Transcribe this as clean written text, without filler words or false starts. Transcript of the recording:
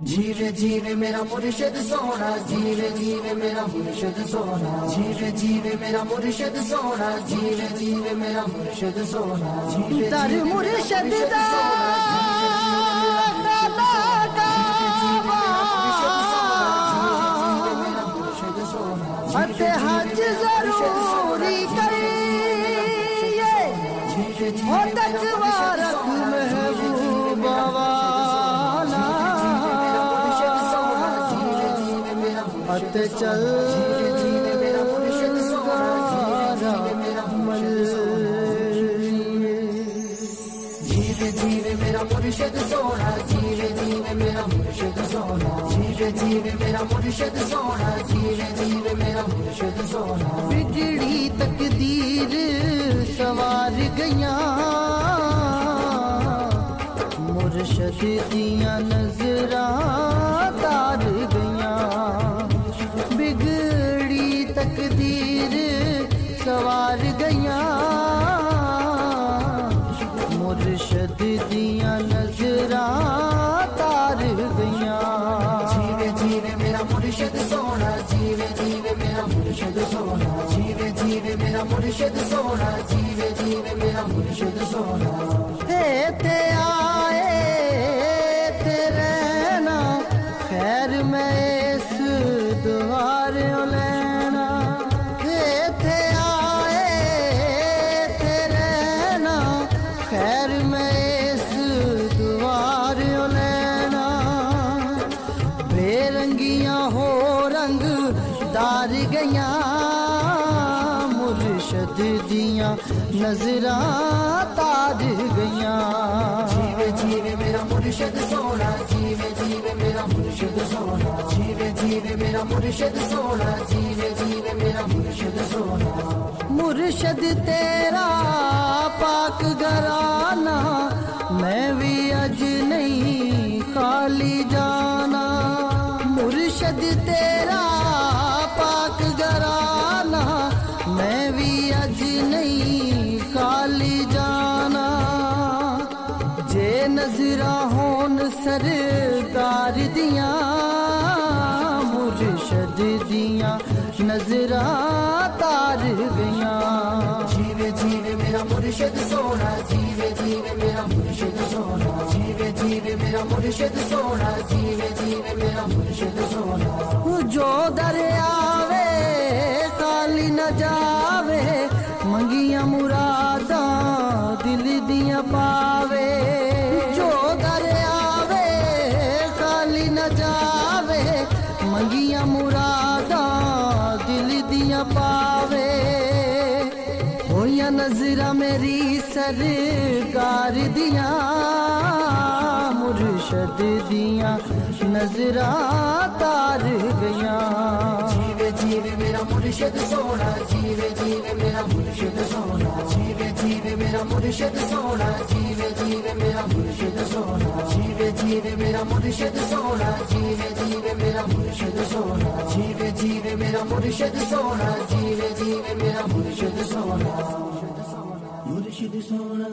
جیوے جیوے میرا مرشد سونا، جیوے جیوے میرا مرشد سونا، جیوے جیوے میرا مرشد سونا، جیوے جیوے میرا مرشد سونا، در مرشد دا حج ضروری کریے ہو تقوی رکھ محبوب والا ہت چل جیوے جیوے میرا مرشد سونا، جیوے جیوے میرا مرشد سونا، جیوے جیوے میرا مرشد سونا، جیوے جیوے میرا مرشد سونا، بگڑی تقدیر سوار گیاں مرشد دیاں نظراں تار گیاں، بگڑی تقدیر سوار گیاں مرشد دیاں نظراں تار گیاں، جیوے جیوے میرا مرشد سونا، جیوے جیوے میرا مرشد سونا، جیوے جیوے میرا مرشد سونا، جیوے جیوے میرا مرشد سونا، تے آئے تے رہنا خیر میں اس دواروں لینا، تے آئے تے رہنا خیر میں اس دواروں لینا، بے رنگیاں ہو رنگ دار گیاں مرشد دیاں نظراں تار گیاں، جیوے جیوے میرا مرشد سونا، جیوے جیوے میرا مرشد سونا، جیوے جیوے میرا مرشد سونا، جیوے جیوے میرا مرشد سونا، مرشد تیرا پاک گھرانہ میں بھی اج نہیں خالی جانا، مرشد تیرا پاک گھرانہ میں بھی اج نہیں خالی جانا، جے نظراں ہون سرکار دیاں مرشد دیاں نظراں تار گیاں، جیوے جیوے میرا مرشد سونا، جیوے جیوے میرا مرشد سونا، جیوے جیوے میرا مرشد سونا، جیوے جیوے میرا مرشد سونا، جو در آوے خالی نہ جاوے منگیاں مراداں دل دیاں پاوے، جو در آوے خالی نہ جاوے منگیاں مراداں دل دیاں پاوے، ہویاں نظراں میری سرکار دیاں مرشد دیاں نظراں تار گیاں، جیوے جیوے میرا مرشد سونا، جیوے جیوے میرا مرشد سونا، جیوے جیوے میرا مرشد سونا، جیوے جیوے میرا مرشد سونا، جیوے جیوے میرا مرشد سونا، جیوے جیوے میرا مرشد سونا، جیوے جیوے میرا مرشد سونا، جیوے جیوے میرا مرشد سونا، مرشد سونا۔